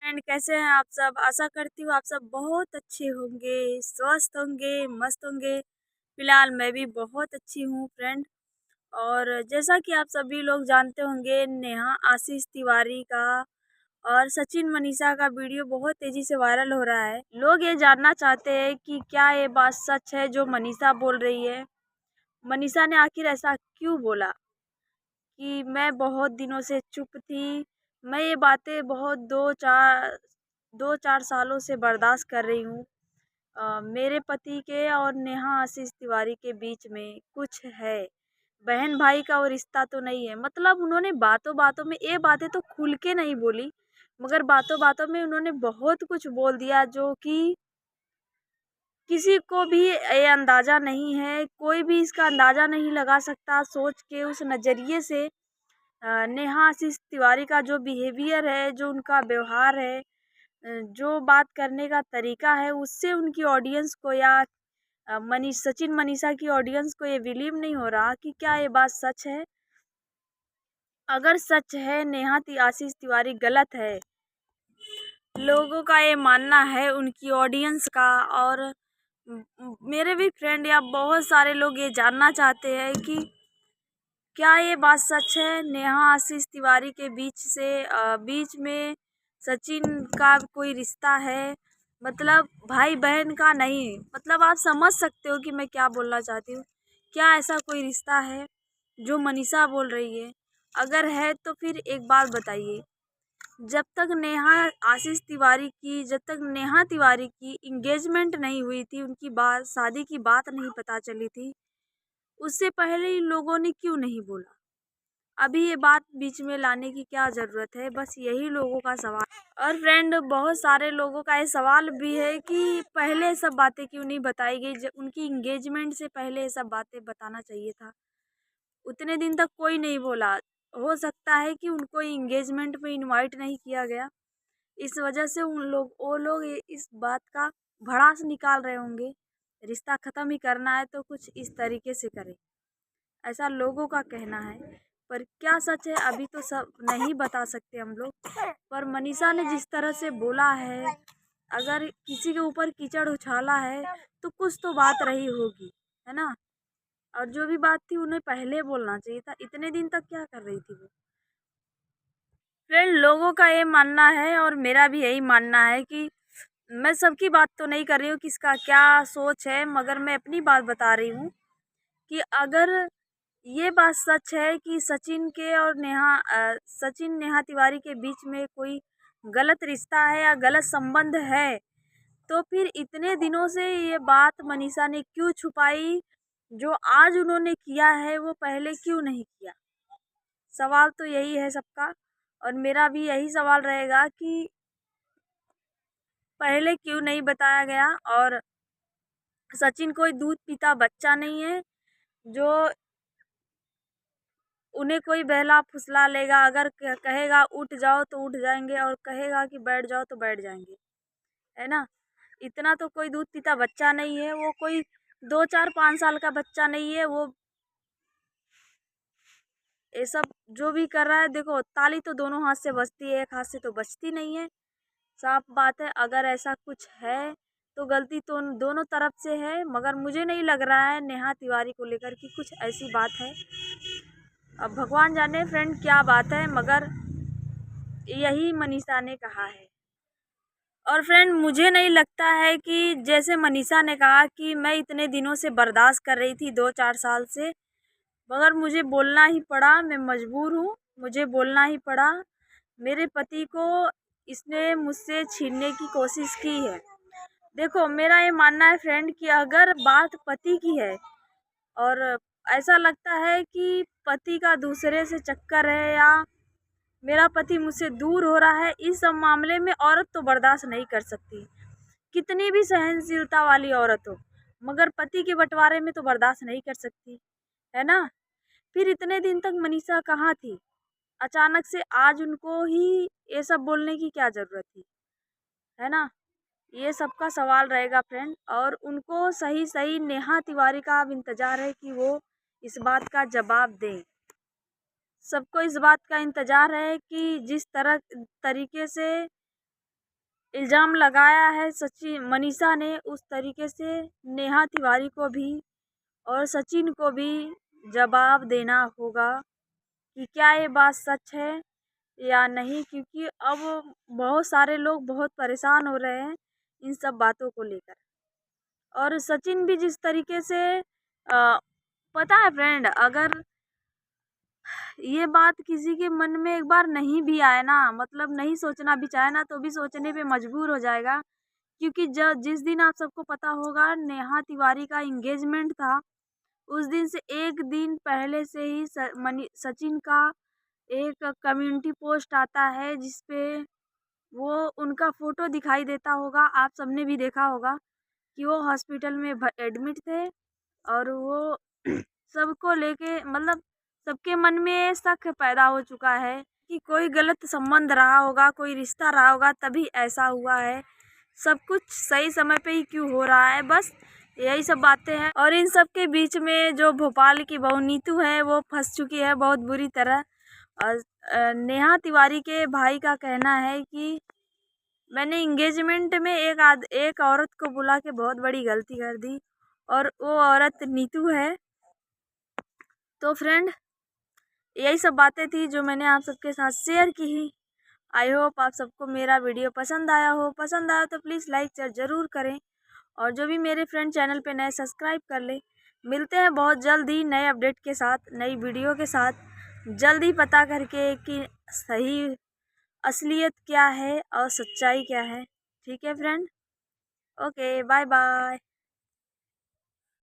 Friend, कैसे हैं आप सब। आशा करती हूँ आप सब बहुत अच्छे होंगे, स्वस्थ होंगे, मस्त होंगे। फिलहाल मैं भी बहुत अच्छी हूँ फ्रेंड। और जैसा कि आप सभी लोग जानते होंगे, नेहा आशीष तिवारी का और सचिन मनीषा का वीडियो बहुत तेजी से वायरल हो रहा है। लोग ये जानना चाहते हैं कि क्या ये बात सच है जो मनीषा बोल रही है। मनीषा ने आखिर ऐसा क्यों बोला कि मैं बहुत दिनों से चुप थी, मैं ये बातें बहुत 2-4 सालों से बर्दाश्त कर रही हूँ। मेरे पति के और नेहा आशीष तिवारी के बीच में कुछ है, बहन भाई का वो रिश्ता तो नहीं है। मतलब उन्होंने बातों बातों में ये बातें तो खुल के नहीं बोली, मगर बातों बातों में उन्होंने बहुत कुछ बोल दिया जो कि किसी को भी ये अंदाज़ा नहीं है, कोई भी इसका अंदाज़ा नहीं लगा सकता सोच के उस नज़रिए से। नेहा आशीष तिवारी का जो बिहेवियर है, जो उनका व्यवहार है, जो बात करने का तरीका है, उससे उनकी ऑडियंस को या सचिन मनीषा की ऑडियंस को ये बिलीव नहीं हो रहा कि क्या ये बात सच है। अगर सच है नेहा आशीष तिवारी गलत है, लोगों का ये मानना है, उनकी ऑडियंस का। और मेरे भी फ्रेंड या बहुत सारे लोग ये जानना चाहते हैं कि क्या ये बात सच है नेहा आशीष तिवारी के बीच में सचिन का कोई रिश्ता है। मतलब भाई बहन का नहीं, मतलब आप समझ सकते हो कि मैं क्या बोलना चाहती हूँ। क्या ऐसा कोई रिश्ता है जो मनीषा बोल रही है? अगर है तो फिर एक बात बताइए। जब तक नेहा तिवारी की इंगेजमेंट नहीं हुई थी, उनकी बात शादी की बात नहीं पता चली थी, उससे पहले ही लोगों ने क्यों नहीं बोला? अभी ये बात बीच में लाने की क्या ज़रूरत है? बस यही लोगों का सवाल। और फ्रेंड, बहुत सारे लोगों का ये सवाल भी है कि पहले सब बातें क्यों नहीं बताई गई, जब उनकी इंगेजमेंट से पहले ये सब बातें बताना चाहिए था। उतने दिन तक कोई नहीं बोला। हो सकता है कि उनको इंगेजमेंट में इनवाइट नहीं किया गया, इस वजह से वो लोग इस बात का भड़ास निकाल रहे होंगे। रिश्ता ख़त्म ही करना है तो कुछ इस तरीके से करें, ऐसा लोगों का कहना है। पर क्या सच है अभी तो सब नहीं बता सकते हम लोग। पर मनीषा ने जिस तरह से बोला है, अगर किसी के ऊपर कीचड़ उछाला है तो कुछ तो बात रही होगी, है ना। और जो भी बात थी उन्हें पहले बोलना चाहिए था। इतने दिन तक क्या कर रही थी वो? फ्रेंड, लोगों का ये मानना है और मेरा भी यही मानना है कि मैं सबकी बात तो नहीं कर रही हूँ किसका क्या सोच है, मगर मैं अपनी बात बता रही हूँ कि अगर ये बात सच है कि सचिन नेहा तिवारी के बीच में कोई गलत रिश्ता है या गलत संबंध है, तो फिर इतने दिनों से ये बात मनीषा ने क्यों छुपाई? जो आज उन्होंने किया है वो पहले क्यों नहीं किया? सवाल तो यही है सबका। और मेरा भी यही सवाल रहेगा कि पहले क्यों नहीं बताया गया। और सचिन कोई दूध पीता बच्चा नहीं है जो उन्हें कोई बहला फुसला लेगा। अगर कहेगा उठ जाओ तो उठ जाएंगे और कहेगा कि बैठ जाओ तो बैठ जाएंगे, है ना। इतना तो कोई दूध पीता बच्चा नहीं है, वो कोई 2-4-5 साल का बच्चा नहीं है। वो ये सब जो भी कर रहा है, देखो ताली तो दोनों हाथ से बजती है, एक हाथ से तो बजती नहीं है। साफ बात है, अगर ऐसा कुछ है तो गलती तो दोनों तरफ से है, मगर मुझे नहीं लग रहा है नेहा तिवारी को लेकर कि कुछ ऐसी बात है। अब भगवान जाने फ्रेंड क्या बात है, मगर यही मनीषा ने कहा है। और फ्रेंड, मुझे नहीं लगता है कि जैसे मनीषा ने कहा कि मैं इतने दिनों से बर्दाश्त कर रही थी 2-4 साल से, मगर मुझे बोलना ही पड़ा, मैं मजबूर हूँ, मुझे बोलना ही पड़ा। मेरे पति को इसने मुझसे छीनने की कोशिश की है। देखो मेरा ये मानना है फ्रेंड कि अगर बात पति की है और ऐसा लगता है कि पति का दूसरे से चक्कर है या मेरा पति मुझसे दूर हो रहा है, इस सब मामले में औरत तो बर्दाश्त नहीं कर सकती, कितनी भी सहनशीलता वाली औरत हो, मगर पति के बंटवारे में तो बर्दाश्त नहीं कर सकती, है ना। फिर इतने दिन तक मनीषा कहाँ थी? अचानक से आज उनको ही ये सब बोलने की क्या ज़रूरत थी, है ना। ये सबका सवाल रहेगा फ्रेंड। और उनको सही सही नेहा तिवारी का अब इंतज़ार है कि वो इस बात का जवाब दें। सबको इस बात का इंतज़ार है कि जिस तरीके से इल्ज़ाम लगाया है सचिन मनीषा ने, उस तरीके से नेहा तिवारी को भी और सचिन को भी जवाब देना होगा कि क्या ये बात सच है या नहीं, क्योंकि अब बहुत सारे लोग बहुत परेशान हो रहे हैं इन सब बातों को लेकर। और सचिन भी जिस तरीके से पता है फ्रेंड, अगर ये बात किसी के मन में एक बार नहीं भी आए ना, मतलब नहीं सोचना भी चाहे ना, तो भी सोचने पे मजबूर हो जाएगा। क्योंकि जब जिस दिन आप सबको पता होगा नेहा तिवारी का एंगेजमेंट था, उस दिन से एक दिन पहले से ही सचिन का एक कम्युनिटी पोस्ट आता है जिसपे वो उनका फ़ोटो दिखाई देता होगा। आप सबने भी देखा होगा कि वो हॉस्पिटल में एडमिट थे और वो सबको लेके, मतलब सबके मन में शक पैदा हो चुका है कि कोई गलत संबंध रहा होगा, कोई रिश्ता रहा होगा, तभी ऐसा हुआ है। सब कुछ सही समय पे ही क्यों हो रहा है, बस यही सब बातें हैं। और इन सब के बीच में जो भोपाल की बहू नीतू है वो फंस चुकी है बहुत बुरी तरह। और नेहा तिवारी के भाई का कहना है कि मैंने एंगेजमेंट में एक औरत को बुला के बहुत बड़ी गलती कर दी और वो औरत नीतू है। तो फ्रेंड, यही सब बातें थी जो मैंने आप सबके साथ शेयर की। आई होप आप सबको मेरा वीडियो पसंद आया हो। पसंद आया तो प्लीज़ लाइक शेयर ज़रूर करें और जो भी मेरे फ्रेंड चैनल पे नए सब्सक्राइब कर ले। मिलते हैं बहुत जल्द ही नए अपडेट के साथ, नई वीडियो के साथ, जल्दी पता करके कि सही असलियत क्या है और सच्चाई क्या है। ठीक है फ्रेंड, ओके बाय बाय।